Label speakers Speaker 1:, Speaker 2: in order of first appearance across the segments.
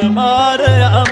Speaker 1: በማርያም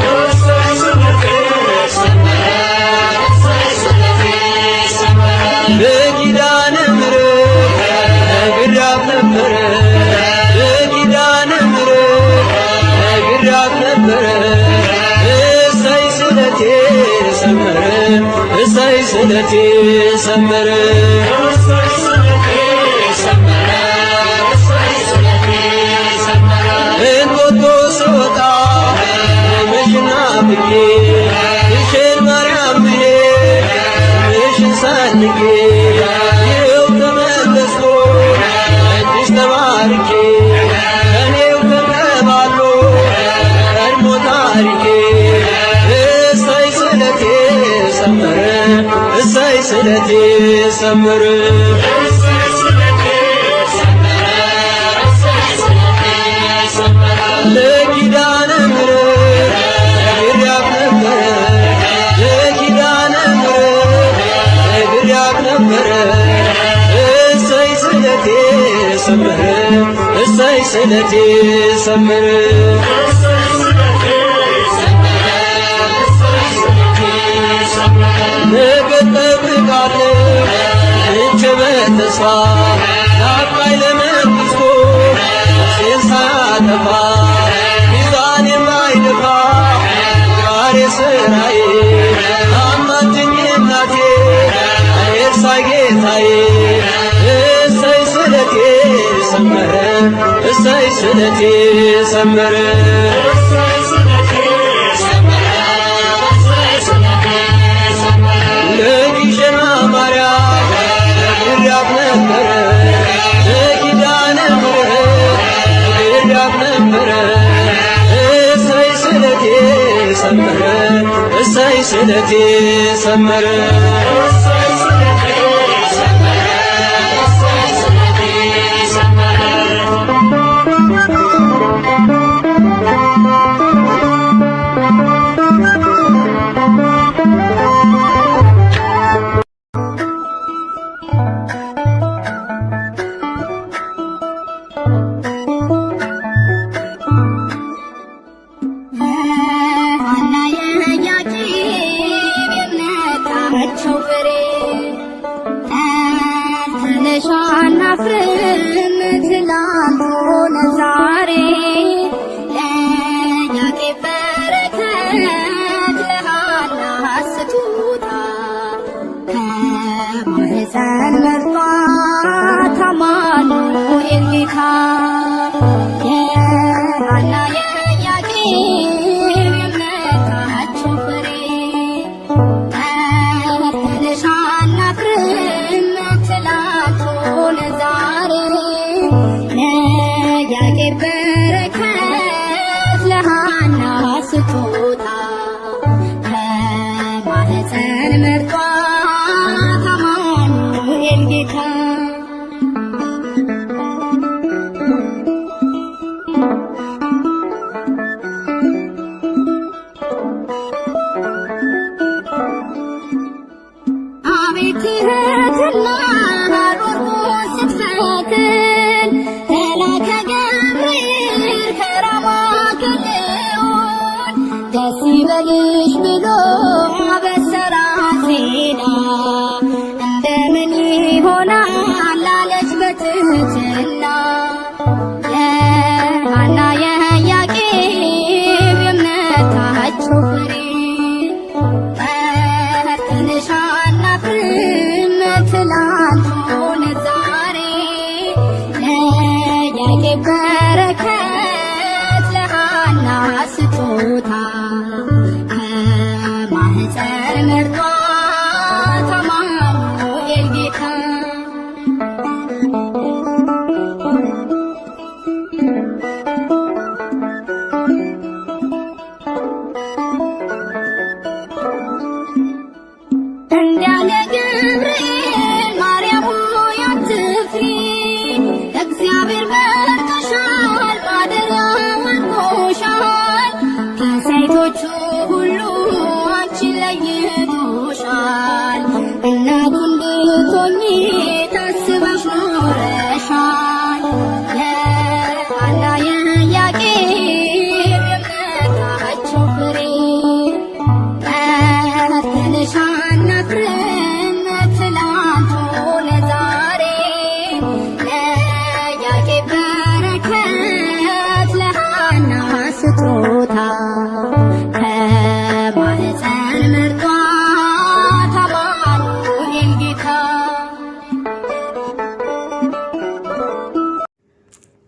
Speaker 2: ሰመረ
Speaker 1: ሰምር ለኪዳነ ምሕረት እግር ያብነበረ ለኪዳነ ምሕረት እግር ያብነበረ እሰይ ስለቴ ሰመረ እሰይ ስለቴ ሰመረ ነገ እጠብቃለሁ እጄ በተስፋ ናፍቃኝ ለመንግሥቱ ነፍሴን ሳያጠፋ ሚዛን የማይደፋ ዛሬ ስራዬ አማልጅኝ እናቴ አይርሳኝ ጌታዬ እሰይ ስለቴ ሰመረ እሰይ ስለቴ ሰመረ ለግሸና ማርያም እግር ያብነበረ ለኪዳነ ምሕረት እግር ያብነበረ እሰይ ስለቴ ሰመረ እሰይ ስለቴ ሰመረ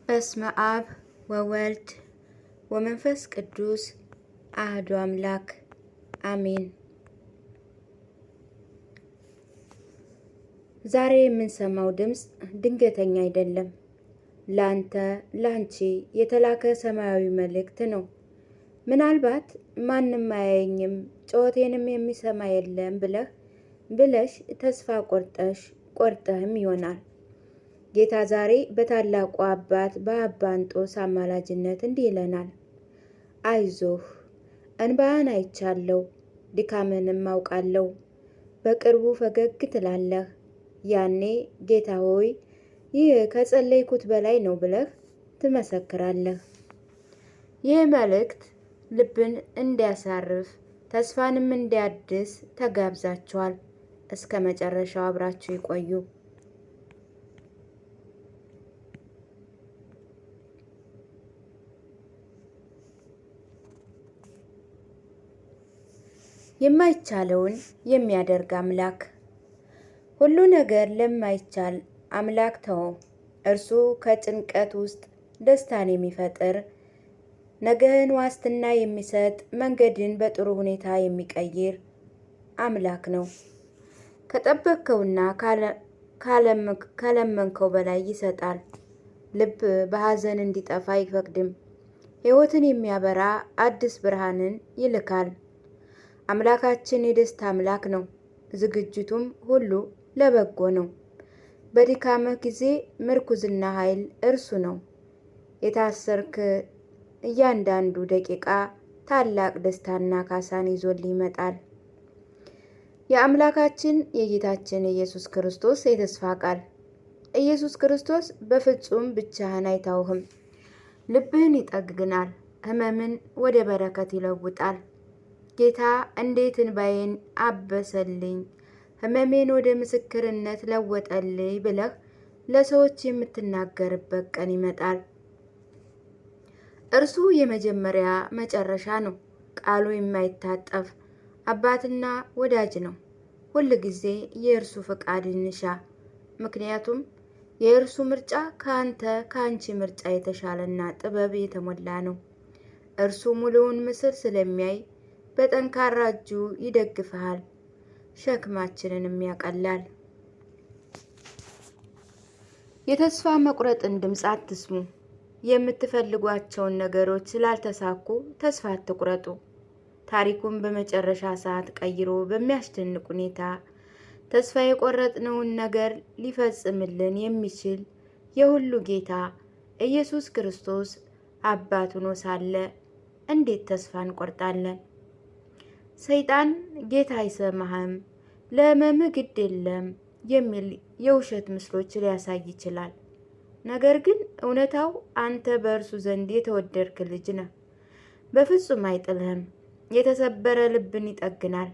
Speaker 2: በስመ አብ ወወልድ ወመንፈስ ቅዱስ አሐዱ አምላክ አሜን። ዛሬ የምንሰማው ድምጽ ድንገተኛ አይደለም። ላንቺ የተላከ ሰማያዊ መልእክት ነው። ምናልባት ማንም አያየኝም ጮቴንም የሚሰማ የለም ብለሽ ተስፋ ቆርጠሽ ቆርጠህም ይሆናል። ጌታ ዛሬ በታላቁ አባት በአባ እንጦንስ አማላጅነት እንዲህ ይለናል። አይዞህ፣ እንባህን አይቻለሁ፣ ድካምንም አውቃለሁ። በቅርቡ ፈገግ ትላለህ። ያኔ ጌታ ሆይ ይህ ከጸለይኩት በላይ ነው ብለህ ትመሰክራለህ። ይህ መልእክት ልብን እንዲያሳርፍ ተስፋንም እንዲያድስ ተጋብዛችኋል። እስከ መጨረሻው አብራችሁ ይቆዩ። የማይቻለውን የሚያደርግ አምላክ። ሁሉ ነገር ለማይቻል አምላክ ተወው። እርሱ ከጭንቀት ውስጥ ደስታን የሚፈጥር፣ ነገህን ዋስትና የሚሰጥ፣ መንገድን በጥሩ ሁኔታ የሚቀይር አምላክ ነው። ከጠበቅከውና ከለመንከው በላይ ይሰጣል። ልብ በሐዘን እንዲጠፋ አይፈቅድም። ሕይወትን የሚያበራ አዲስ ብርሃንን ይልካል። አምላካችን የደስታ አምላክ ነው። ዝግጅቱም ሁሉ ለበጎ ነው። በድካምህ ጊዜ ምርኩዝና ኃይል እርሱ ነው። የታሰርክ እያንዳንዱ ደቂቃ ታላቅ ደስታና ካሳን ይዞልህ ይመጣል። የአምላካችን የጌታችን ኢየሱስ ክርስቶስ የተስፋ ቃል። ኢየሱስ ክርስቶስ በፍጹም ብቻህን አይተውህም። ልብህን ይጠግናል፣ ሕመምን ወደ በረከት ይለውጣል። ጌታ እንዴት እንባዬን አበሰልኝ፣ ሕመሜን ወደ ምስክርነት ለወጠልኝ ብለህ ለሰዎች የምትናገርበት ቀን ይመጣል። እርሱ የመጀመሪያ መጨረሻ ነው። ቃሉ የማይታጠፍ አባትና ወዳጅ ነው። ሁል ጊዜ የእርሱ ፈቃድን እንሻ። ምክንያቱም የእርሱ ምርጫ ከአንቺ ምርጫ የተሻለና ጥበብ የተሞላ ነው። እርሱ ሙሉውን ምስል ስለሚያይ በጠንካራ እጁ ይደግፍሃል፣ ሸክማችንንም ያቀላል። የተስፋ መቁረጥን ድምፅ አትስሙ። የምትፈልጓቸውን ነገሮች ስላልተሳኩ ተስፋ አትቁረጡ። ታሪኩን በመጨረሻ ሰዓት ቀይሮ በሚያስደንቅ ሁኔታ ተስፋ የቆረጥነውን ነገር ሊፈጽምልን የሚችል የሁሉ ጌታ ኢየሱስ ክርስቶስ አባት ሆኖ ሳለ እንዴት ተስፋ እንቆርጣለን? ሰይጣን ጌታ አይሰማህም፣ ለሕመምህ ግድ የለም የሚል የውሸት ምስሎች ሊያሳይ ይችላል። ነገር ግን እውነታው አንተ በእርሱ ዘንድ የተወደድክ ልጅ ነህ። በፍጹም አይጥልህም። የተሰበረ ልብን ይጠግናል፣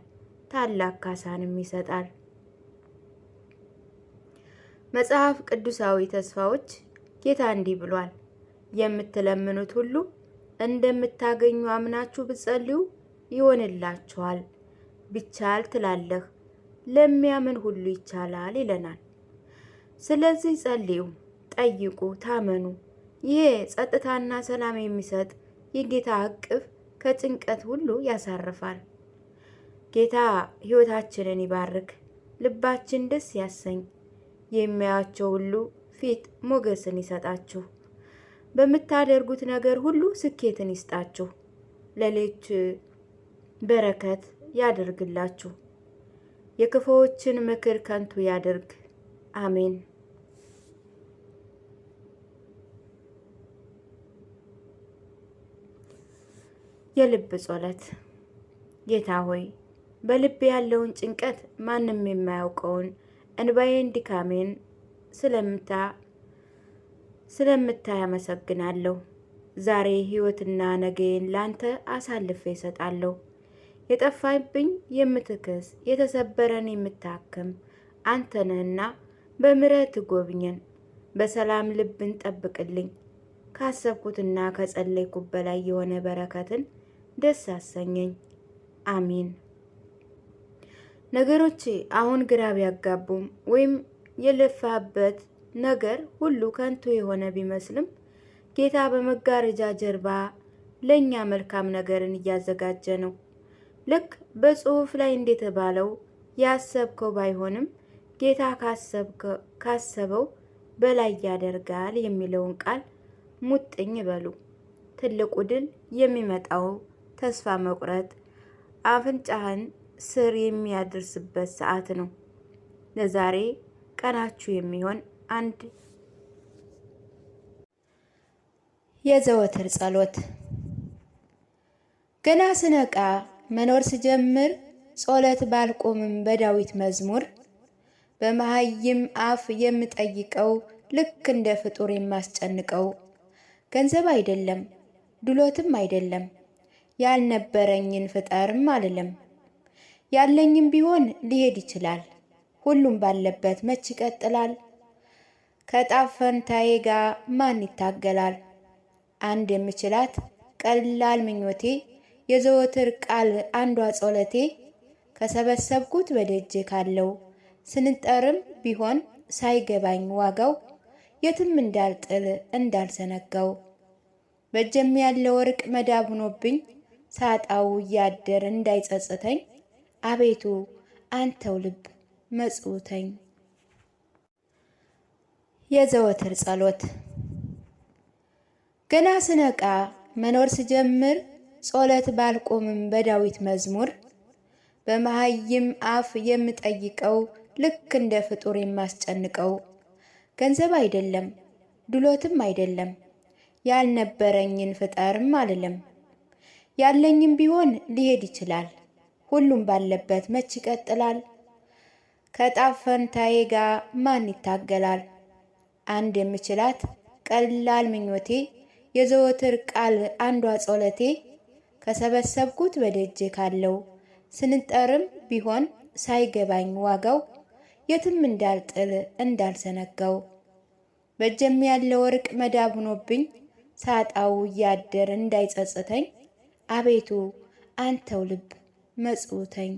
Speaker 2: ታላቅ ካሳንም ይሰጣል። መጽሐፍ ቅዱሳዊ ተስፋዎች ጌታ እንዲህ ብሏል፣ የምትለምኑት ሁሉ እንደምታገኙ አምናችሁ ብትጸልዩ ይሆንላችኋል። ቢቻል ትላለህ፣ ለሚያምን ሁሉ ይቻላል ይለናል። ስለዚህ ጸልዩ፣ ጠይቁ፣ ታመኑ። ይሄ ጸጥታና ሰላም የሚሰጥ የጌታ እቅፍ ከጭንቀት ሁሉ ያሳርፋል። ጌታ ሕይወታችንን ይባርክ፣ ልባችን ደስ ያሰኝ። የሚያያቸው ሁሉ ፊት ሞገስን ይሰጣችሁ። በምታደርጉት ነገር ሁሉ ስኬትን ይስጣችሁ። ለሌሎች በረከት ያደርግላችሁ። የክፉዎችን ምክር ከንቱ ያደርግ። አሜን። የልብ ጸሎት። ጌታ ሆይ በልቤ ያለውን ጭንቀት ማንም የማያውቀውን እንባዬን፣ ድካሜን ስለምታይ አመሰግናለሁ። ዛሬ ሕይወትና ነገዬን ላንተ አሳልፌ እሰጣለሁ። የጠፋብኝ የምትክስ፣ የተሰበረን የምታክም አንተ ነህና በምሕረት ጎብኘን። በሰላም ልብን ጠብቅልኝ። ካሰብኩትና ከጸለይኩት በላይ የሆነ በረከትን ደስ አሰኘኝ። አሚን። ነገሮች አሁን ግራ ቢያጋቡም ወይም የለፋበት ነገር ሁሉ ከንቱ የሆነ ቢመስልም ጌታ በመጋረጃ ጀርባ ለእኛ መልካም ነገርን እያዘጋጀ ነው። ልክ በጽሑፍ ላይ እንደተባለው ያሰብከው ባይሆንም ጌታ ካሰበው በላይ ያደርጋል የሚለውን ቃል ሙጥኝ በሉ። ትልቁ ድል የሚመጣው ተስፋ መቁረጥ አፍንጫህን ስር የሚያደርስበት ሰዓት ነው። ለዛሬ ቀናችሁ የሚሆን አንድ የዘወትር ጸሎት። ገና ስነቃ መኖር ስጀምር ጸሎት ባልቆምም በዳዊት መዝሙር በመሃይም አፍ የምጠይቀው ልክ እንደ ፍጡር የማስጨንቀው ገንዘብ አይደለም ድሎትም አይደለም ያልነበረኝን ፍጠርም አልልም። ያለኝም ቢሆን ሊሄድ ይችላል ሁሉም ባለበት መች ይቀጥላል። ከጣፈንታዬ ጋር ማን ይታገላል? አንድ የምችላት ቀላል ምኞቴ የዘወትር ቃል አንዷ ጸሎቴ ከሰበሰብኩት በደጅ ካለው ስንጠርም ቢሆን ሳይገባኝ ዋጋው የትም እንዳልጥል እንዳልሰነጋው በጀም ያለ ወርቅ መዳብ ሆኖብኝ ሳጣው እያደር እንዳይጸጽተኝ አቤቱ አንተው ልብ መጽውተኝ። የዘወትር ጸሎት። ገና ስነቃ መኖር ስጀምር ጸሎት ባልቆምም በዳዊት መዝሙር በመሃይም አፍ የምጠይቀው ልክ እንደ ፍጡር የማስጨንቀው ገንዘብ አይደለም ድሎትም አይደለም ያልነበረኝን ፍጠርም አልልም። ያለኝም ቢሆን ሊሄድ ይችላል ሁሉም ባለበት መች ይቀጥላል። ከጣፈንታዬ ጋር ማን ይታገላል? አንድ የምችላት ቀላል ምኞቴ የዘወትር ቃል አንዷ ጸሎቴ ከሰበሰብኩት በደጅ ካለው ስንጠርም ቢሆን ሳይገባኝ ዋጋው የትም እንዳልጥል እንዳልሰነጋው በጀም ያለ ወርቅ መዳብ ሆኖብኝ ሳጣው እያደር እንዳይጸጽተኝ አቤቱ አንተው ልብ መጽውተኝ።